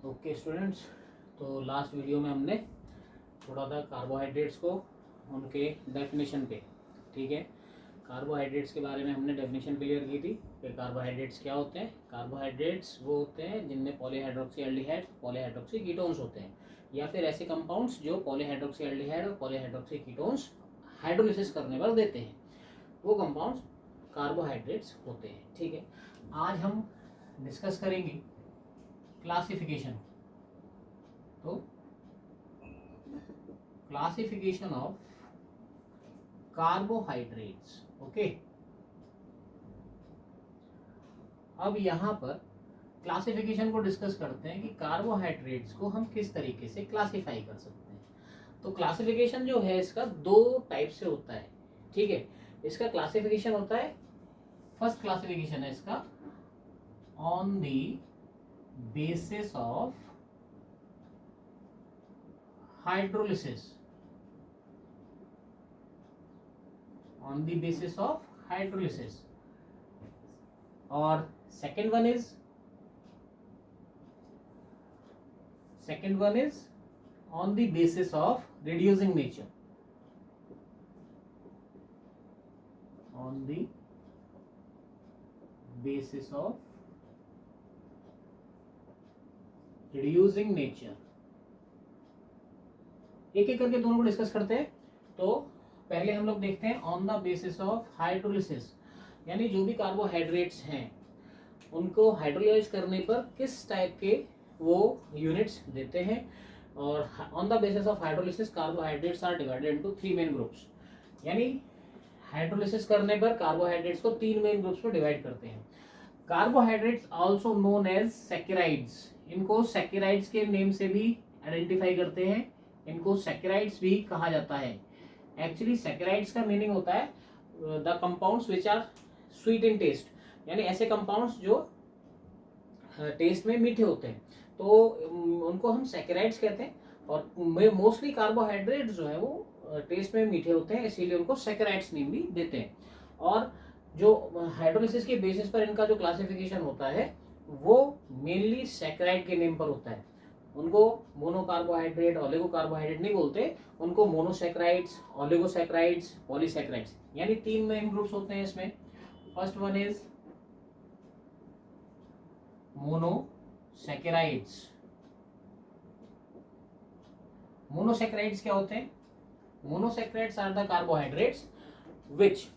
Okay students, तो last video में हमने थोड़ा सा कार्बोहाइड्रेट्स को उनके डेफिनेशन पे, ठीक है, कार्बोहाइड्रेट्स के बारे में हमने डेफिनेशन क्लियर की थी कि कार्बोहाइड्रेट्स क्या होते हैं। कार्बोहाइड्रेट्स वो होते हैं जिनमें पॉलीहाइड्रोक्सी एल्डिहाइड, पॉलीहाइड्रोक्सी कीटोन्स होते हैं, या फिर ऐसे कंपाउंड्स जो पॉलीहाइड्रोक्सी एल्डिहाइड और पॉलीहाइड्रोक्सी कीटोन्स हाइड्रोलिसिस करने पर देते हैं, वो कंपाउंड्स कार्बोहाइड्रेट्स होते हैं। ठीक है, आज हम डिस्कस करेंगे क्लासिफिकेशन। तो क्लासिफिकेशन ऑफ कार्बोहाइड्रेट्स। ओके, अब यहां पर क्लासिफिकेशन को डिस्कस करते हैं कि कार्बोहाइड्रेट्स को हम किस तरीके से क्लासिफाई कर सकते हैं। तो क्लासिफिकेशन जो है इसका दो टाइप से होता है। ठीक है, इसका क्लासिफिकेशन होता है, फर्स्ट क्लासिफिकेशन है इसका on the basis of hydrolysis, on the basis of hydrolysis, और second one is on the basis of reducing nature, on the basis of reducing nature. एक एक करके दोनों को डिस्कस करते हैं। तो पहले हम लोग देखते हैं on the basis of hydrolysis, यानी जो भी कार्बोहाइड्रेट्स हैं उनको हाइड्रोलाइज करने पर किस टाइप के वो यूनिट्स देते हैं। और on the basis of hydrolysis carbohydrates are divided into 3 main groups, यानी हाइड्रोलिसिस करने पर कार्बोहाइड्रेट्स को 3 मेन ग्रुप्स में डिवाइड करते हैं। Carbohydrates also known as saccharides, इनको सैकेराइड्स के नेम से भी आइडेंटिफाई करते हैं, इनको सैकेराइड्स भी कहा जाता है। एक्चुअली सैकेराइड्स का मीनिंग होता है the compounds which are sweet in taste, यानी ऐसे कंपाउंड्स जो टेस्ट में मीठे होते हैं, तो उनको हम सैकेराइड्स कहते हैं। और मोस्टली कार्बोहाइड्रेट्स जो है वो टेस्ट में मीठे होते हैं, इसीलिए उनको सैकेराइड्स नेम भी देते हैं। और जो हाइड्रोलिसिस के बेसिस पर इनका जो क्लासिफिकेशन होता है वो मेनली सैकेराइड के नेम पर होता है। उनको मोनोकार्बोहाइड्रेट, ओलिगोकार्बोहाइड्रेट नहीं बोलते, उनको मोनोसैकेराइड्स, ओलिगोसैकेराइड्स, पॉलीसैकेराइड्स, यानी 3 मेन ग्रुप्स होते हैं इसमें। First one is monosaccharides. Monosaccharides क्या होते हैं? Monosaccharides are the carbohydrates which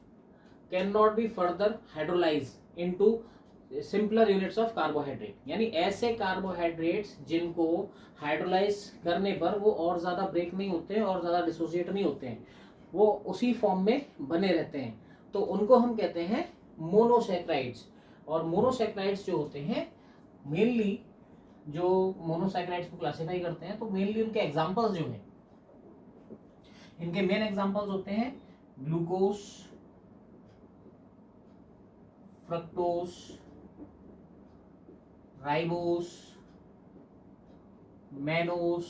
cannot be further hydrolyzed into simpler units of carbohydrate, यानी ऐसे कार्बोहाइड्रेट्स जिनको हाइड्रोलाइज करने पर वो और ज्यादा ब्रेक नहीं होते हैं और ज्यादा डिसोसिएट नहीं होते हैं, वो उसी फॉर्म में बने रहते हैं, तो उनको हम कहते हैं मोनोसैकेराइड्स। और मोनोसैकेराइड्स जो होते हैं मेनली, जो मोनोसैकेराइड्स को क्लासिफाई करते हैं, तो मेनली उनके एग्जांपल्स जो हैं, इनके मेन एग्जांपल्स होते हैं ग्लूकोज, फ्रक्टोज, राइबोस, मैनोस,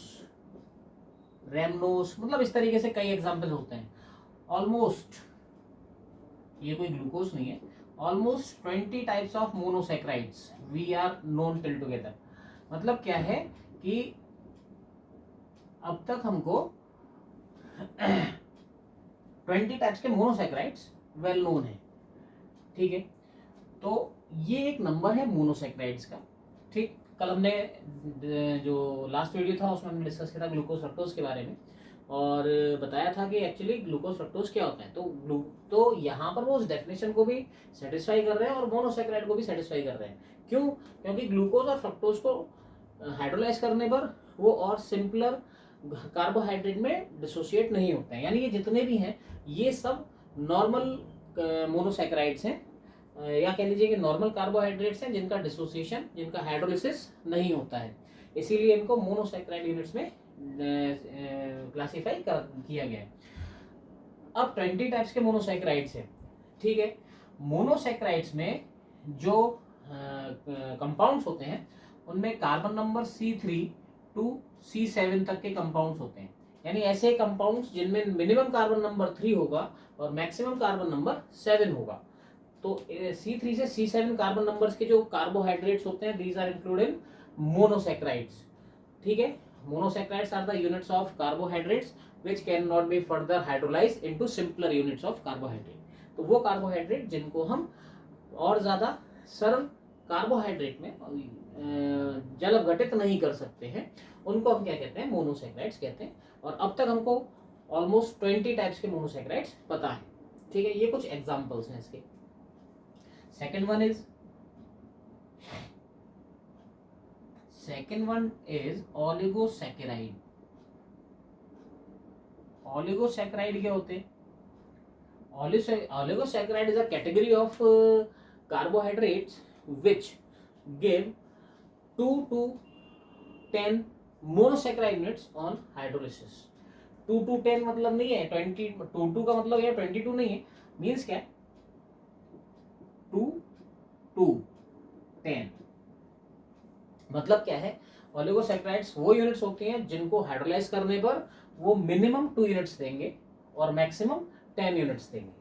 रेमनोस, मतलब इस तरीके से कई एग्जांपल होते हैं। ऑलमोस्ट, ये कोई ग्लूकोज नहीं है, almost 20 types of monosaccharides we are known till together. मतलब क्या है कि अब तक हमको 20 टाइप्स के मोनोसैकेराइड्स वेल नोन है। ठीक है, तो ये एक नंबर है मोनोसैकेराइड्स का। ठीक, कल हमने जो लास्ट वीडियो था उसमें हमने डिस्कस किया था ग्लूकोज फ्रक्टोज के बारे में, और बताया था कि एक्चुअली ग्लूकोज फ्रक्टोज क्या होता है। तो यहाँ पर वो उस डेफिनेशन को भी सेटिस्फाई कर रहे हैं और मोनोसैकेराइड को भी सेटिस्फाई कर रहे हैं। क्यों? क्योंकि ग्लूकोज और फ्रक्टोज को हाइड्रोलाइज करने पर वो और सिंपलर कार्बोहाइड्रेट में डिसोसिएट नहीं होते हैं, यानी ये जितने भी हैं ये सब नॉर्मल मोनोसैकेराइड्स हैं, या कह लीजिए कि नॉर्मल कार्बोहाइड्रेट्स हैं जिनका डिसोसिएशन, जिनका हाइड्रोलिसिस नहीं होता है, इसीलिए इनको मोनोसैकेराइड यूनिट्स में क्लासिफाई किया गया है। अब 20 टाइप्स के मोनोसैकेराइड्स हैं। ठीक है, मोनोसैकेराइड्स में जो कंपाउंड्स होते हैं उनमें carbon number C3 to C7 तक के कंपाउंड्स होते हैं, यानी ऐसे कंपाउंड्स जिनमें मिनिमम कार्बन नंबर 3 होगा और मैक्सिमम कार्बन नंबर 7 होगा। तो C3 से C7 कार्बन नंबर्स के जो कार्बोहाइड्रेट्स होते हैं, दीज आर इंक्लूडेड मोनोसैकेराइड्स। ठीक है। Monosaccharides are the units of carbohydrates which can not be further hydrolyse into simpler units of carbohydrate. तो वो कार्बोहाइड्रेट जिनको हम और ज्यादा सरल कार्बोहाइड्रेट में जल अपघटित नहीं कर सकते हैं, उनको हम क्या कहते हैं, मोनोसैकेराइड्स कहते हैं। और अब तक हमको ऑलमोस्ट 20 टाइप्स के मोनोसैकेराइड्स पता है, ठीक है। ये कुछ एग्जांपल्स हैं इसके। Second one is oligosaccharide. Oligosaccharide क्या होते हैं? Oligosaccharide is a category of carbohydrates which give 2 to 10 monosaccharide units on hydrolysis। 2 to 10 मतलब नहीं है 20, 2 का मतलब है 22 नहीं है, मीन्स क्या है 2 to 10 मतलब क्या है, ओलिगोसैकेराइड्स वो यूनिट्स होती हैं जिनको हाइड्रोलाइज करने पर वो मिनिमम 2 यूनिट्स देंगे और मैक्सिमम 10 यूनिट्स देंगे,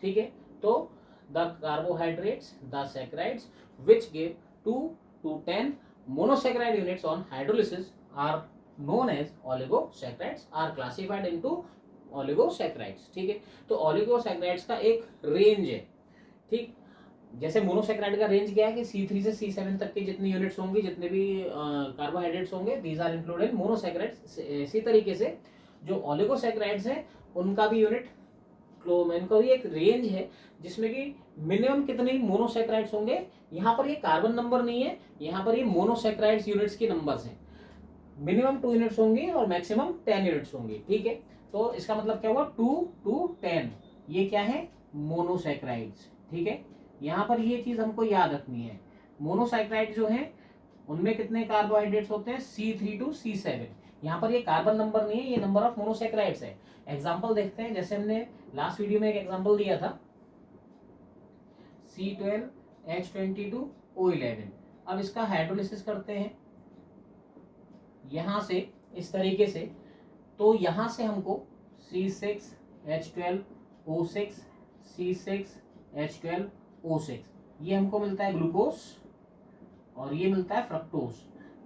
ठीक है। तो the carbohydrates, the saccharides which give 2 to 10 monosaccharide units on hydrolysis are known as oligosaccharides, are classified into oligosaccharides, ठीक है। तो oligosaccharides का एक रेंज है, ठीक। जैसे मोनोसैकेराइड का रेंज क्या है कि C3 से C7 तक के जितनी यूनिट्स होंगी, जितने भी कार्बोहाइड्रेट्स होंगे, दीज आर इंक्लूडेड मोनोसैकेराइड्स। इसी तरीके से जो ओलिगोसैकेराइड्स हैं उनका भी यूनिट इनका भी एक रेंज है जिसमें कि मिनिमम कितने मोनोसैकेराइड्स होंगे। यहाँ पर ये कार्बन नंबर नहीं है, यहाँ पर ये मोनोसैकेराइड्स यूनिट्स की नंबर्स हैं। मिनिमम 2 यूनिट्स होंगी और मैक्सिमम 10 यूनिट्स होंगी, ठीक है। तो इसका मतलब क्या हुआ 2 to 10, ये क्या है, मोनोसैकेराइड्स, ठीक है। यहाँ पर ये चीज हमको याद रखनी है, मोनोसैकेराइड जो है उनमें कितने कार्बोहाइड्रेट्स होते हैं, C3 to C7। यहाँ पर ये कार्बन नंबर नहीं है, ये नंबर ऑफ मोनोसैकेराइड्स है। एग्जांपल देखते हैं, जैसे हमने लास्ट वीडियो में एक एग्जांपल दिया था C12H22O11। अब इसका हाइड्रोलिसिस करते हैं यहां से इस तरीके से, तो यहां से हमको C6H12O6 C6H12O6 ये हमको मिलता है ग्लूकोज और ये मिलता है फ्रक्टोज।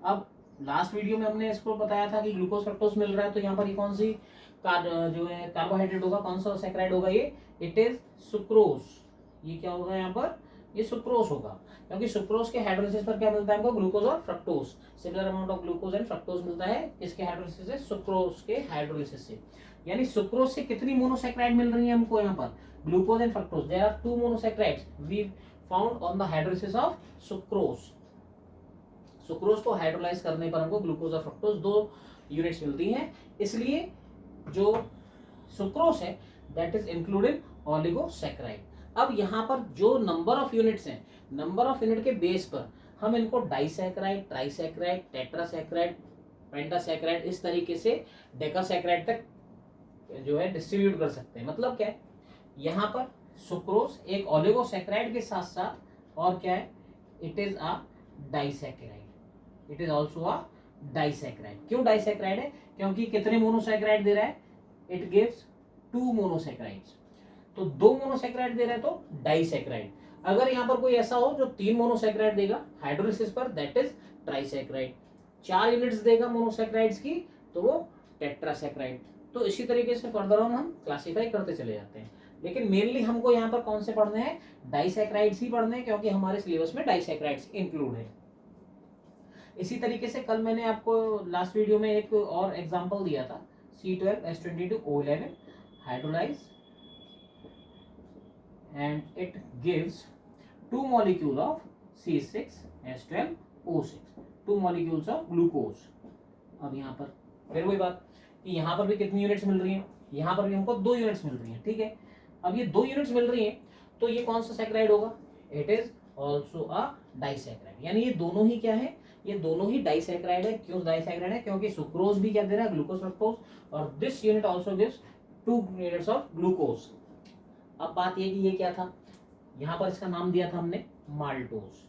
अब लास्ट वीडियो में हमने इसको बताया था कि ग्लूकोज फ्रक्टोज मिल रहा है, तो यहाँ पर ये कौन सी जो है कार्बोहाइड्रेट होगा, कौन सा सैकराइड होगा, ये इट इज सुक्रोज। ये क्या होगा यहाँ पर, ये सुक्रोज होगा, क्योंकि सुक्रोज के हाइड्रोलिसिस पर क्या मिलता है हमको, ग्लूकोज और fructose. Similar amount of glucose and fructose मिलता है किसके हाइड्रोलिसिस से, सुक्रोज के हाइड्रोलिसिस से। यानी सुक्रोज से कितनी मोनोसैकेराइड मिल रही है हमको यहाँ पर, glucose and fructose. There are 2 monosaccharides we found on the hydrolysis of sucrose. Sucrose को हाइड्रोलाइज करने पर हमको ग्लूकोज और फ्रक्टोज 2 यूनिट्स मिलती हैं, इसलिए जो सुक्रोज है दैट इज इंक्लूडेड ओलिगोसैकेराइड। अब यहाँ पर जो नंबर ऑफ यूनिट्स हैं, नंबर ऑफ यूनिट के बेस पर हम इनको डाइसैकेराइड, ट्राइसैकेराइड, टेट्रासैकेराइड, पेंटासैकेराइड, इस तरीके से डेकासैकेराइड तक जो है डिस्ट्रीब्यूट कर सकते हैं। मतलब क्या है, यहाँ पर सुक्रोज एक ओलिगोसैकेराइड के साथ साथ और क्या है, it is a disaccharide, it is also a disaccharide. क्यों डाइसैकेराइड है, क्योंकि कितने मोनोसैकेराइड दे रहा है, इट गिव्स 2 मोनोसैकेराइड्स। तो 2 मोनोसैकेराइड दे रहा है तो डाइसैकेराइड। अगर यहाँ पर कोई ऐसा हो जो 3 मोनोसैकेराइड देगा हाइड्रोलिसिस पर, दैट इज ट्राइसैकेराइड। 4 यूनिट्स देगा मोनोसैकेराइड्स की तो वो टेट्रासैकेराइड। तो इसी तरीके से फर्दर ऑन हम क्लासिफाई करते चले जाते हैं, लेकिन मेनली हमको यहाँ पर कौन से पढ़ने हैं, डाइसैकेराइड्स ही पढ़ने हैं, क्योंकि हमारे सिलेबस में डाइसैकेराइड्स इंक्लूड है। इसी तरीके से कल मैंने आपको लास्ट वीडियो में एक और एग्जांपल दिया था, C12H22O11 hydrolyse and it gives 2 molecules of C6H12O6, 2 molecules of glucose. अब यहाँ पर फिर वही बात कि यहाँ पर भी कितनी यूनिट्स मिल रही हैं, यहाँ पर भी हमको 2 यूनिट्स मिल रही हैं, ठीक है। अब ये 2 यूनिट्स मिल रही हैं तो ये कौन सा सैकराइड होगा, it is also a disaccharide. यानी ये दोनों ही क्या है, ये दोनों ही डाइसैकराइड है। क्यों डाइसैकराइड है, क्योंकि सुक्रोज भी क्या दे रहा है, ग्लूकोज फ्रक्टोज, और this unit also gives 2 units of glucose. अब बात ये कि ये क्या था, यहाँ पर इसका नाम दिया था हमने माल्टोज।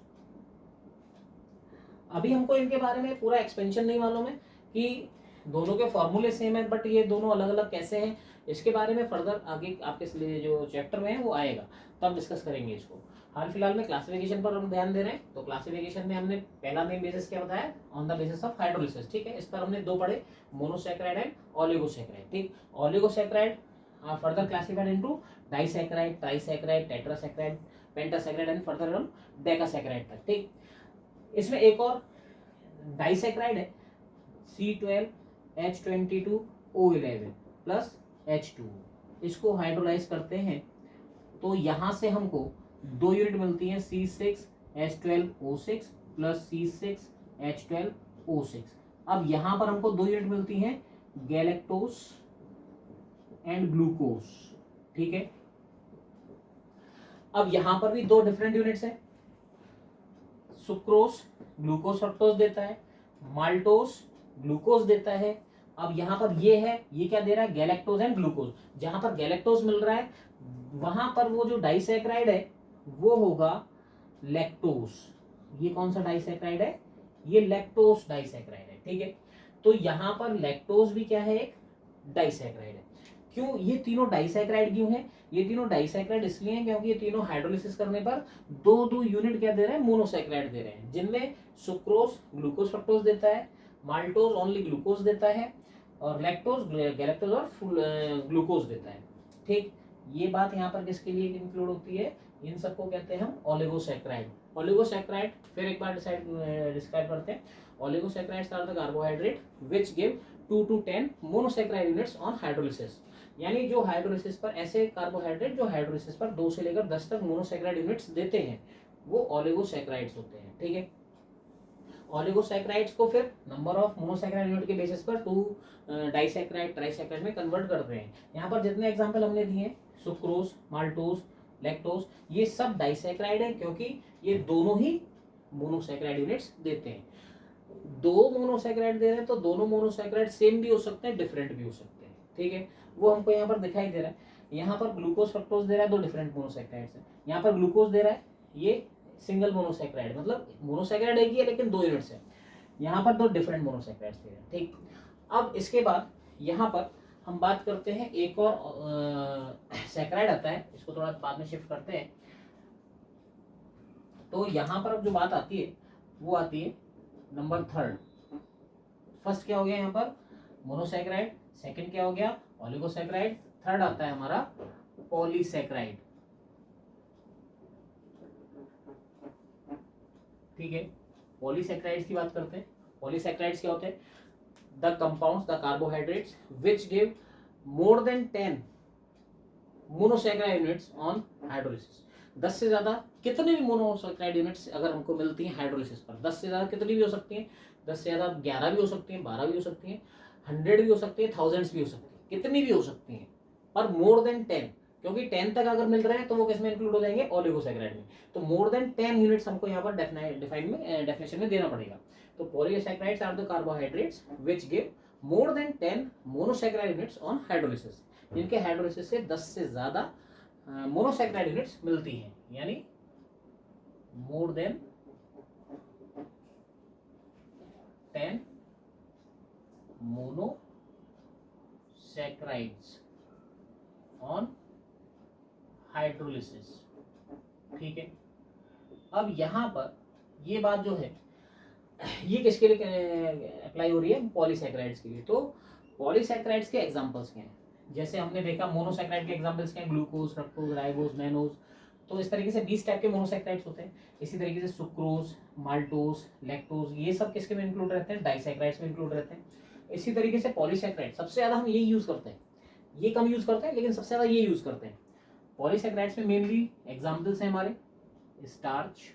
अभी हमको इनके बारे में पूरा एक्सपेंशन नहीं मालूम है कि दोनों के फॉर्मूले सेम है, बट ये दोनों अलग अलग कैसे हैं, इसके बारे में फर्दर आगे आपके लिए जो चैप्टर में है वो आएगा, तब डिस्कस करेंगे इसको। हाल फिलहाल में क्लासिफिकेशन पर हम ध्यान दे रहे हैं, तो क्लासिफिकेशन में हमने पहला मेन बेसिस क्या बताया, on the basis of hydrolysis, ठीक है। इस पर हमने दो पढ़े, मोनोसैकेराइड एंड ओलिगोसैकेराइड, ठीक। Oligosaccharide are further classified into disaccharide, trisaccharide, tetrasaccharide, pentasaccharide and further हम डेकासैकेराइड तक, ठीक। इसमें एक और डाइसैकेराइड है, C12H22O11 प्लस H2, इसको हाइड्रोलाइज करते हैं तो यहां से हमको दो यूनिट मिलती हैं, C6H12O6 प्लस C6H12O6। अब यहां पर हमको दो यूनिट मिलती हैं, गैलेक्टोस एंड ग्लूकोज, ठीक है। अब यहां पर भी दो डिफरेंट यूनिट्स हैं, सुक्रोज ग्लूकोज फ्रक्टोज देता है, माल्टोस ग्लूकोज देता है। अब यहां पर ये है, ये क्या दे रहा है, गैलेक्टोज एंड ग्लूकोज। जहां पर गैलेक्टोज मिल रहा है वहां पर वो जो डाइसैकेराइड है वो होगा लैक्टोज। ये कौन सा डाइसैकेराइड है, ये लैक्टोज डाइसैकेराइड है, ठीक है। तो यहां पर लैक्टोज भी क्या है, एक डाइसैकेराइड है। क्यों ये तीनों डाइसैकेराइड क्यों है, ये तीनों डाइसैकेराइड इसलिए हैं क्योंकि ये तीनों हाइड्रोलिसिस करने पर दो दो यूनिट क्या दे रहे हैं, मोनोसैकेराइड दे रहे हैं, जिनमें सुक्रोज ग्लूकोज फ्रक्टोज देता है, माल्टोज ओनली ग्लूकोज देता है, और लैक्टोज गैलेक्टोज और ग्लूकोज देता है, ठीक। ये बात यहाँ पर किसके लिए इंक्लूड होती है, इन सबको कहते हैं हम ओलिगोसैकेराइड। ओलिगोसैकेराइड फिर एक बार डिस्क्राइब करते हैं। Oligosaccharides are the carbohydrate which give 2 to 10 monosaccharide units on hydrolysis. यानी जो हाइड्रोलिसिस पर ऐसे कार्बोहाइड्रेट जो हाइड्रोलिसिस पर 2 से लेकर 10 तक मोनोसैकेराइड यूनिट्स देते हैं वो ओलिगोसैकेराइड्स होते हैं, ठीक है। ओलिगोसैकेराइड्स को फिर नंबर ऑफ मोनोसैकेराइड यूनिट के बेसिस पर 2 डाइसैकेराइड ट्राइसैकेराइड में कन्वर्ट करते हैं। यहाँ पर जितने एग्जांपल हमने दिए हैं, सुक्रोज, माल्टोज, लैक्टोज, ये सब डाइसैकेराइड है क्योंकि ये दोनों ही मोनोसैकेराइड यूनिट्स देते हैं। दो मोनोसैकेराइड दे रहे हैं तो दोनों मोनोसैकेराइड सेम भी हो सकते हैं, डिफरेंट भी हो सकते हैं, ठीक है। वो हमको यहाँ पर दिखाई दे रहा है। यहाँ पर ग्लूकोज फ्रक्टोज दे रहा है, दो डिफरेंट मोनोसैकेराइड्स है। यहाँ पर ग्लूकोज दे रहा है, ये सिंगल मोनोसैकेराइड, मतलब मोनोसैकेराइड एक ही है लेकिन दो यूनिट्स है। यहाँ पर दो डिफरेंट मोनोसैकेराइड्स दे रहे हैं, ठीक। अब इसके बाद यहाँ पर हम बात करते हैं, एक और सैकेराइड आता है, इसको थोड़ा बाद में शिफ्ट करते हैं। तो यहाँ पर अब जो बात आती है वो आती है नंबर थर्ड। फर्स्ट क्या हो गया यहाँ पर, मोनोसैकेराइड, सेकंड क्या हो गया, ओलिगोसैकेराइड, थर्ड आता है हमारा पॉलीसैकेराइड, ठीक है। पॉलीसैकेराइड्स की बात करते हैं। पॉलीसैकेराइड्स क्या होते हैं, the compounds the carbohydrates which give more than 10 monosaccharide units on hydrolysis. 10 से ज्यादा कितने भी मोनोसैकेराइड यूनिट्स अगर हमको मिलती हैं हाइड्रोलिसिस पर, 10 से ज्यादा कितनी भी हो सकती हैं, 10 से ज्यादा 11 भी हो सकती हैं, 12 भी हो सकती हैं, 100 भी हो सकती है, थाउजेंड्स भी हो सकती है, कितनी भी हो सकती हैं, पर मोर देन 10, क्योंकि 10 तक अगर मिल रहे हैं तो वो किसमें इंक्लूड हो जाएंगे, ओलिगोसैकेराइड में। तो मोर देन 10 यूनिट्स हमको यहाँ पर डिफाइन में डेफिनेशन में देना पड़ेगा। तो polysaccharides are the carbohydrates which give more than 10 monosaccharide units on hydrolysis, जिनके हाइड्रोलिसिस से 10 से ज्यादा मोनोसैकेराइड यूनिट्स मिलती हैं, यानी more than 10 monosaccharides on hydrolysis, ठीक है। अब यहां पर ये बात जो है ये किसके लिए अप्लाई हो रही है, पॉलीसैकेराइड्स के लिए। तो पॉलीसैकेराइड्स के एग्जांपल्स क्या हैं, जैसे हमने देखा मोनोसैकेराइड के एग्जांपल्स क्या हैं, ग्लूकोज, फ्रक्टोज, राइबोज, मैनोज। तो इस तरीके से 20 टाइप के मोनोसैकेराइड्स होते हैं। इसी तरीके से सुक्रोज, माल्टोज, लैक्टोज, ये सब किसके में इंक्लूड रहते हैं, डाइसैकेराइड्स में इंक्लूड रहते हैं। इसी तरीके से पॉलीसैकेराइड सबसे ज्यादा हम यही यूज करते हैं, ये कम यूज करते हैं लेकिन सबसे ज्यादा ये यूज करते हैं। पॉलीसैकेराइड्स में मेनली एग्जांपल्स हैं हमारे स्टार्च,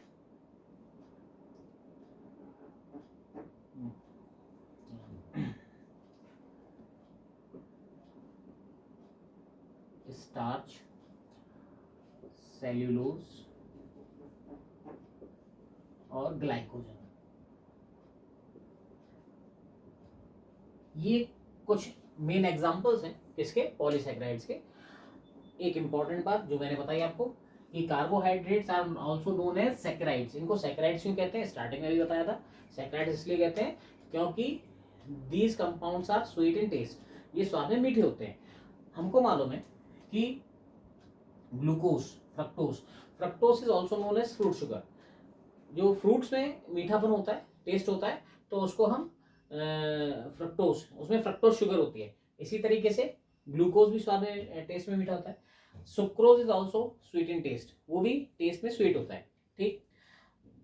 सेल्यूलोज और ग्लाइकोजन। ये कुछ मेन एग्जांपल्स हैं किसके, पॉलीसैकेराइड्स के। एक इंपॉर्टेंट बात जो मैंने बताई आपको कि carbohydrates are also known as saccharides. इनको सैकेराइड्स क्यों कहते हैं, स्टार्टिंग में भी बताया था। सैकेराइड्स इसलिए कहते हैं क्योंकि these compounds are sweet in taste, ये स्वाद में मीठे होते हैं। हमको मालूम है कि glucose, fructose, fructose is also known as fruit sugar. जो फ्रूट्स में मीठापन होता है, टेस्ट होता है, तो उसको हम फ्रक्टोज, उसमें फ्रक्टोज शुगर होती है। इसी तरीके से ग्लूकोज भी स्वाद में, टेस्ट में मीठा होता है। Sucrose is also sweet in taste, वो भी टेस्ट में स्वीट होता है। ठीक,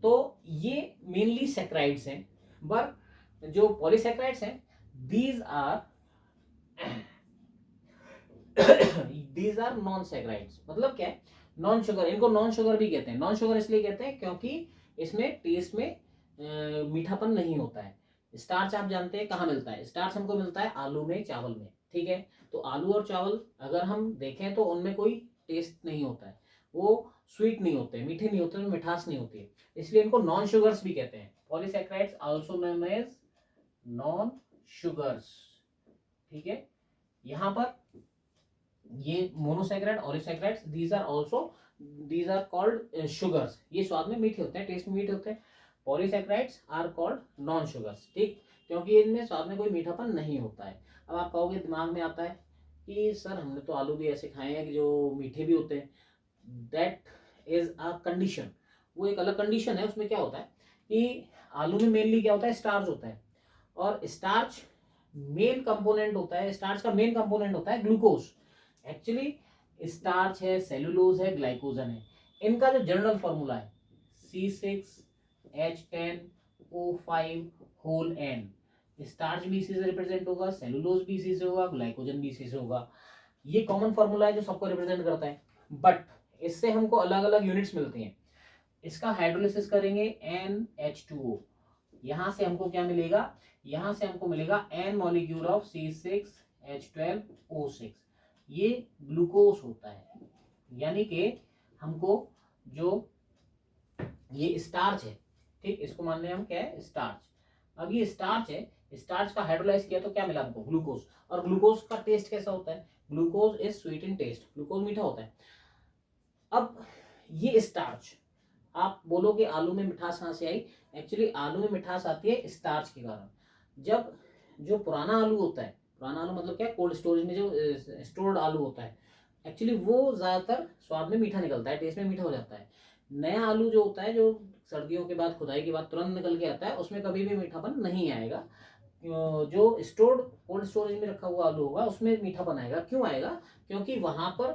तो ये मेनली सैकराइड्स हैं। बट जो पॉलीसैकराइड्स हैं, these are these are non saccharides. मतलब क्या है, नॉन शुगर, इनको नॉन शुगर भी कहते हैं। नॉन शुगर इसलिए कहते हैं क्योंकि इसमें टेस्ट में मीठापन नहीं होता है। स्टार्च आप जानते हैं कहाँ मिलता है, स्टार्च हमको मिलता है आलू में, चावल में। ठीक है, तो आलू और चावल अगर हम देखें तो उनमें कोई टेस्ट नहीं होता है, वो स्वीट नहीं होते, मीठे नहीं होते, उनमें मिठास नहीं होती है, इसलिए इनको नॉन शुगर्स भी कहते हैं। Polysaccharides also known as non sugars. ठीक है, यहाँ पर ये monosaccharide, oligosaccharides, these are called sugars. ये स्वाद में मीठे होते हैं, टेस्ट में मीठे होते हैं। Polysaccharides are called non sugars. ठीक, क्योंकि इनमें स्वाद में कोई मीठापन नहीं होता है। अब आप कहोगे, दिमाग में आता है कि सर हमने तो आलू भी ऐसे खाए हैं कि जो मीठे भी होते हैं। दैट इज अ कंडीशन, वो एक अलग कंडीशन है। उसमें क्या होता है कि आलू में मेनली क्या होता है, स्टार्च होता है, और स्टार्च मेन कंपोनेंट होता है, स्टार्च का मेन कंपोनेंट होता है ग्लूकोज। एक्चुअली स्टार्च है, सेलुलोज है, ग्लाइकोजन है। इनका जो जनरल फॉर्मूला है C6H10O5 होल N। स्टार्च भी इसी से रिप्रेजेंट होगा, सेलुलोज भी इसी से होगा, ग्लाइकोजन भी इसी से होगा। ये कॉमन फॉर्मूला है जो सबको रिप्रेजेंट करता है। बट इससे हमको अलग अलग यूनिट्स मिलती हैं। इसका हाइड्रोलिसिस करेंगे NH2O, यहां से हमको क्या मिलेगा, यहां से हमको मिलेगा N मॉलिक्यूल ऑफ C6H12O6। ये ग्लूकोज होता है। यानी कि हमको जो ये स्टार्च है, ठीक, इसको मान लें हम क्या है, स्टार्च। अब ये स्टार्च है, स्टार्च का हाइड्रोलाइज किया तो क्या मिला हमको, ग्लूकोज। और ग्लूकोज का टेस्ट कैसा होता है, glucose is sweet in taste, glucose मीठा होता है। अब ये स्टार्च, आप बोलोगे आलू में मिठास कहाँ से आई, एक्चुअली आलू में मिठास आती है स्टार्च के कारण। जब जो पुराना आलू होता है, पुराना आलू मतलब क्या, कोल्ड स्टोरेज में जो स्टोर्ड आलू होता है, एक्चुअली वो ज़्यादातर स्वाद में मीठा निकलता है, टेस्ट में मीठा हो जाता है। नया आलू जो होता है, जो सर्दियों के बाद, खुदाई के बाद तुरंत निकल के आता है, उसमें कभी भी मीठापन नहीं आएगा। जो स्टोर्ड कोल्ड स्टोरेज में रखा हुआ आलू होगा उसमें मीठापन आएगा। क्यों आएगा, क्योंकि वहां पर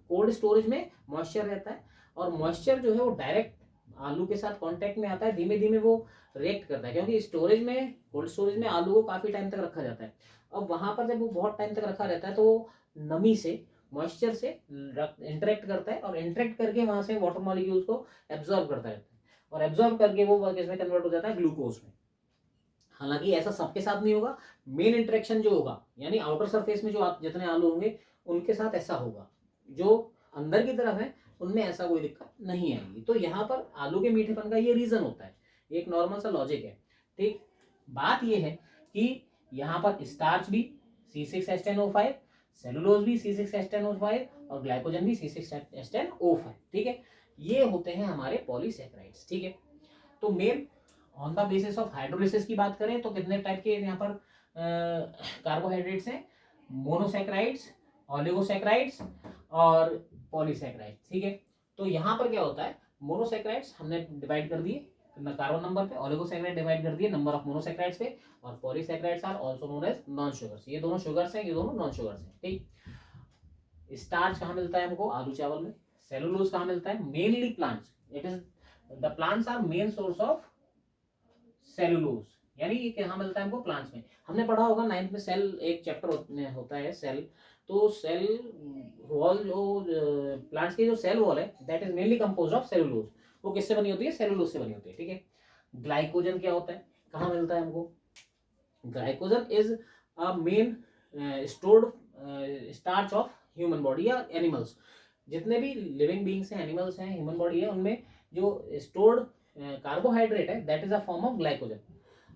कोल्ड स्टोरेज में मॉइस्चर रहता है, और मॉइस्चर जो है वो डायरेक्ट आलू के साथ कांटेक्ट में आता है, धीमे धीमे वो रिएक्ट करता है। क्योंकि स्टोरेज में, कोल्ड स्टोरेज में आलू को काफी टाइम तक रखा जाता है। अब वहां पर जब वो बहुत टाइम तक रखा रहता है तो वो नमी से, मॉइस्चर से इंटरेक्ट करता है, और इंटरेक्ट करके वहां से वाटर मॉलिक्यूल्स को एब्जॉर्ब करता रहता है, और एब्जॉर्ब करके वो किसमें कन्वर्ट हो जाता है, ग्लूकोज में। हालांकि ऐसा सबके साथ नहीं होगा, मेन इंटरेक्शन जो होगा, यानी आउटर सरफेस में जो जितने आलू होंगे उनके साथ ऐसा होगा, जो अंदर की तरफ है उनमें ऐसा कोई दिक्कत नहीं आएगी। तो यहाँ पर आलू के मीठेपन का ये रीजन होता है, एक नॉर्मल सा लॉजिक है। ठीक, बात ये है कि यहाँ पर स्टार्च भी C6H10O5, सेलुलोज भी C6H10O5, और ग्लाइकोजन भी C6H10O5। ठीक है, ये होते हैं हमारे पॉलीसैकराइड्स। ठीक है, तो main on the basis of hydrolysis की बात करें तो कितने टाइप के यहाँ पर कार्बोहाइड्रेट्स हैं, मोनोसैकराइड्स, ऑलिगोसैकराइड्स और पॉलीसैकराइड्स। ठीक है, तो यहाँ पर क्या होता है, मोनोसैकराइड्स हमने डिवाइड कर दिए कार्बन नंबर पे, ऑलिगोसैकराइड डिवाइड कर दिए नंबर ऑफ मोनोसैकराइड्स पे, और polysaccharides are also known as non sugars. ये दोनों शुगर्स हैं, ये दोनों नॉन शुगर्स हैं। ठीक, स्टार्च कहाँ मिलता है हमको, आलू चावल में। सेलुलोज कहाँ मिलता है, mainly plants, it is the plants are main source of cellulose. यानी ये कहाँ मिलता है हमको, प्लांट्स में। हमने पढ़ा होगा 9th में, सेल एक चैप्टर होता है सेल। तो सेल वॉल, जो प्लांट्स की जो सेल वॉल है, that is mainly compose of cellulose. वो किससे बनी होती है, सेलुलोज से बनी होती है। ठीक है, ग्लाइकोजन क्या होता है, कहाँ मिलता है हमको, glycogen is a main stored starch of human body या एनिमल्स। जितने भी लिविंग बींग्स हैं, एनिमल्स हैं, ह्यूमन बॉडी है, उनमें जो स्टोर्ड कार्बोहाइड्रेट है, that is a form of glycogen.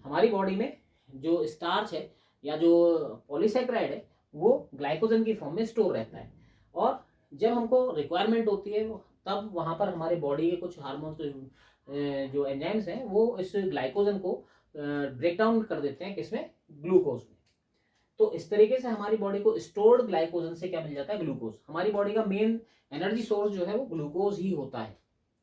हमारी बॉडी में जो स्टार्च है या जो पॉलीसैकराइड है, वो ग्लाइकोजन की फॉर्म में स्टोर रहता है। और जब हमको रिक्वायरमेंट होती है तब वहां पर हमारे बॉडी के कुछ हार्मोन्स, जो एंजाइम्स हैं, वो इस ग्लाइकोजन को ब्रेक डाउन कर देते हैं, किसमें, ग्लूकोज में। तो इस तरीके से हमारी बॉडी को स्टोर्ड ग्लाइकोजन से क्या मिल जाता है, ग्लूकोज। हमारी बॉडी का मेन एनर्जी सोर्स जो है वो ग्लूकोज ही होता है,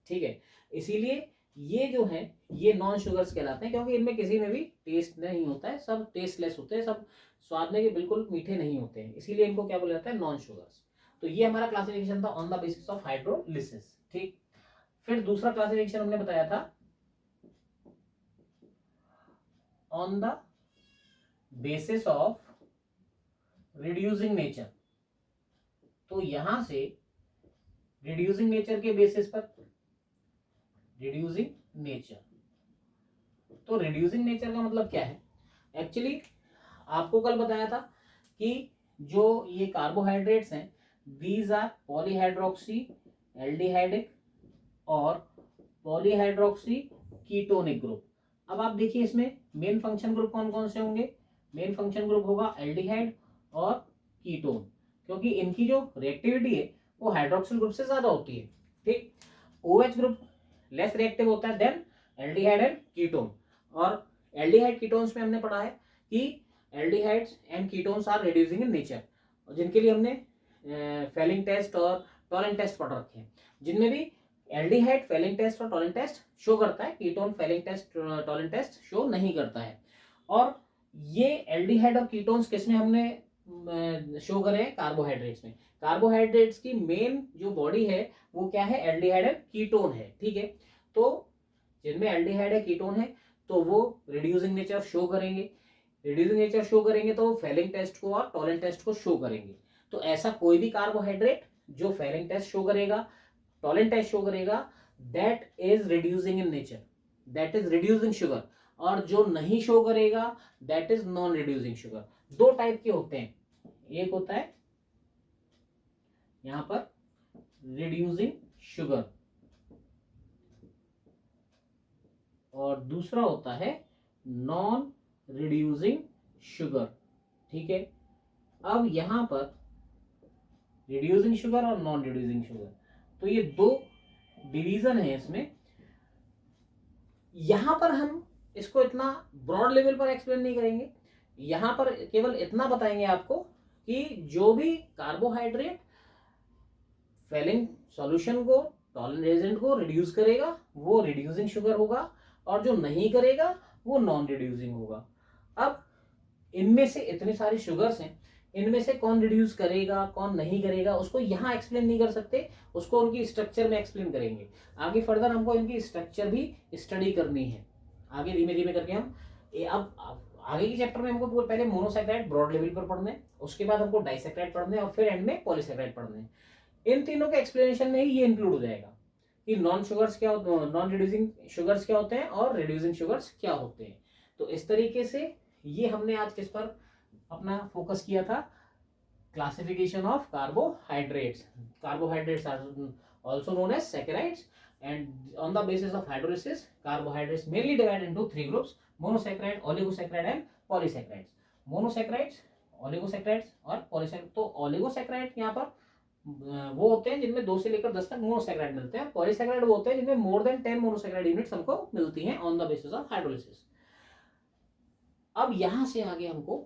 ठीक है। इसीलिए ये जो है ये नॉन शुगर्स कहलाते हैं, क्योंकि इनमें किसी में भी टेस्ट नहीं होता है, सब टेस्टलेस होते हैं, सब स्वाद में के बिल्कुल मीठे नहीं होते हैं, इसीलिए इनको क्या बोला जाता है, नॉन शुगर्स। तो ये हमारा क्लासिफिकेशन था on the basis of hydrolysis, ठीक। फिर दूसरा क्लासिफिकेशन हमने बताया था on the basis of reducing nature. तो यहां से रिड्यूसिंग नेचर के बेसिस पर रिड्यूसिंग नेचर, तो रिड्यूसिंग नेचर का मतलब क्या है, एक्चुअली आपको कल बताया था कि जो ये कार्बोहाइड्रेट्स हैं दीज आर पॉलीहाइड्रोक्सी एल्डिहाइडिक और पॉलीहाइड्रोक्सी कीटोनिक ग्रुप। अब आप देखिए इसमें मेन फंक्शन ग्रुप कौन कौन से होंगे, मेन फंक्शन ग्रुप होगा एल्डिहाइड और कीटोन, क्योंकि इनकी जो रिएक्टिविटी है वो हाइड्रोक्सिल ग्रुप से ज्यादा होती है, ठीक। OH ग्रुप लेस रिएक्टिव होता है देन एल्डिहाइड एंड कीटोन। और एल्डिहाइड कीटोन्स में हमने पढ़ा है कि aldehydes and ketones are reducing in nature, जिनके लिए हमने फेलिंग टेस्ट और टॉलिंग टेस्ट पढ़ रखे हैं, जिनमें भी एल्डिहाइड फेलिंग टेस्ट और टॉलिंग टेस्ट शो करता है, ketone Fehling test Tollens test show नहीं करता है। और ये एल्डिहाइड और कीटोन्स किसमें हमने शो करे हैं, कार्बोहाइड्रेट्स में। कार्बोहाइड्रेट्स की मेन जो बॉडी है वो क्या है, एल्डिहाइड एंड कीटोन है, ठीक है। तो जिनमें एल्डिहाइड है कीटोन है तो वो रिड्यूसिंग नेचर शो करेंगे, रिड्यूसिंग नेचर शो करेंगे तो फेलिंग टेस्ट को और टॉलेंट टेस्ट को शो करेंगे। तो ऐसा कोई भी कार्बोहाइड्रेट जो फेलिंग टेस्ट शो करेगा, टॉलेंट टेस्ट शो करेगा, that is reducing in nature, that is reducing sugar. और जो नहीं शो करेगा that is non reducing sugar. दो टाइप के होते हैं, एक होता है यहां पर रिड्यूसिंग शुगर और दूसरा होता है नॉन रिड्यूसिंग शुगर, ठीक है। अब यहां पर रिड्यूसिंग शुगर और नॉन रिड्यूसिंग शुगर, तो ये दो डिवीजन है इसमें। यहां पर हम इसको इतना ब्रॉड लेवल पर एक्सप्लेन नहीं करेंगे, यहां पर केवल इतना बताएंगे आपको कि जो भी कार्बोहाइड्रेट फेलिंग सॉल्यूशन को, टॉलरेंट एजेंट को रिड्यूस करेगा वो रिड्यूसिंग शुगर होगा, और जो नहीं करेगा वो नॉन रिड्यूसिंग होगा। अब इनमें से इतने सारे शुगर्स हैं, इनमें से कौन रिड्यूस करेगा कौन नहीं करेगा उसको यहाँ एक्सप्लेन नहीं कर सकते, उसको उनकी स्ट्रक्चर में एक्सप्लेन करेंगे। आगे फर्दर हमको इनकी स्ट्रक्चर भी स्टडी करनी है, आगे धीमे धीमे करके हम अब आगे के चैप्टर में हमको पहले मोनोसैकेराइड ब्रॉड लेवल पर पढ़ने हैं, उसके बाद हमको डाइसैकेराइड पढ़ने हैं और फिर एंड में पॉलीसैकेराइड पढ़ने हैं। इन तीनों के एक्सप्लेनेशन में ही ये इंक्लूड हो जाएगा कि नॉन शुगर्स क्या, नॉन रिड्यूसिंग शुगर्स क्या होते हैं और रिड्यूसिंग शुगर्स क्या होते हैं। तो इस तरीके से ये हमने आज किस पर अपना फोकस किया था, classification of carbohydrates. Carbohydrates are also known as saccharides, and on the basis of hydrolysis carbohydrates mainly divided into three groups: monosaccharide, oligosaccharide and polysaccharides। monosaccharides, oligosaccharides और polysaccharides। तो oligosaccharides यहाँ पर वो होते हैं जिनमें 2 से लेकर 10 तक मोनोसैकेराइड मिलते हैं, पॉलीसैकेराइड वो होते हैं जिनमें मोर देन 10 मोनोसैकेराइड यूनिट्स हमको मिलती हैं on the basis of hydrolysis. अब यहां से आगे हमको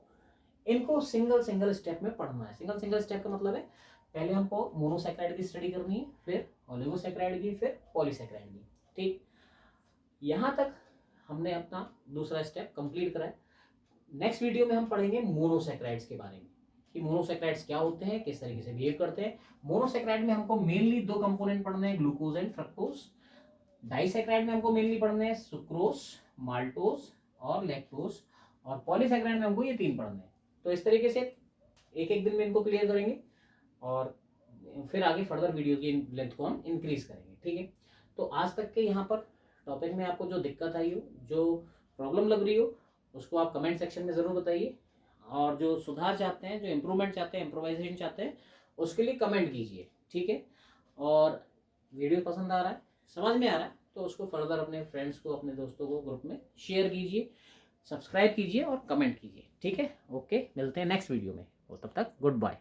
इनको सिंगल सिंगल स्टेप में पढ़ना है। सिंगल सिंगल स्टेप का मतलब है पहले हमको मोनोसैकेराइड की स्टडी करनी है, फिर ओलिगोसैकेराइड की, फिर पॉलीसैकेराइड की, ठीक। यहां तक हमने अपना दूसरा स्टेप कंप्लीट करा है। नेक्स्ट वीडियो में हम पढ़ेंगे मोनोसैकेराइड्स के बारे में कि मोनोसैकेराइड्स क्या होते हैं, किस तरीके से बिहेव करते हैं। मोनोसैकेराइड में हमको मेनली 2 कंपोनेंट पढ़ने हैं, ग्लूकोज एंड फ्रक्टोज। डाइसैकेराइड में हमको मेनली पढ़ने हैं सुक्रोज, माल्टोज और लैक्टोज। और पॉलीसैकेराइड में हमको ये 3 पढ़ने हैं। तो इस तरीके से एक एक दिन में इनको क्लियर करेंगे और फिर आगे फर्दर वीडियो की लेंथ को हम इंक्रीज करेंगे, ठीक है। तो आज तक के यहाँ पर टॉपिक में आपको जो दिक्कत आई हो, जो प्रॉब्लम लग रही हो, उसको आप कमेंट सेक्शन में ज़रूर बताइए। और जो सुधार चाहते हैं, जो इम्प्रूवमेंट चाहते हैं, इम्प्रोवाइजेशन चाहते हैं, उसके लिए कमेंट कीजिए, ठीक है। और वीडियो पसंद आ रहा है, समझ में आ रहा है, तो उसको फर्दर अपने फ्रेंड्स को, अपने दोस्तों को ग्रुप में शेयर कीजिए, सब्सक्राइब कीजिए और कमेंट कीजिए, ठीक है। ओके, मिलते हैं नेक्स्ट वीडियो में, और तब तक गुड बाय।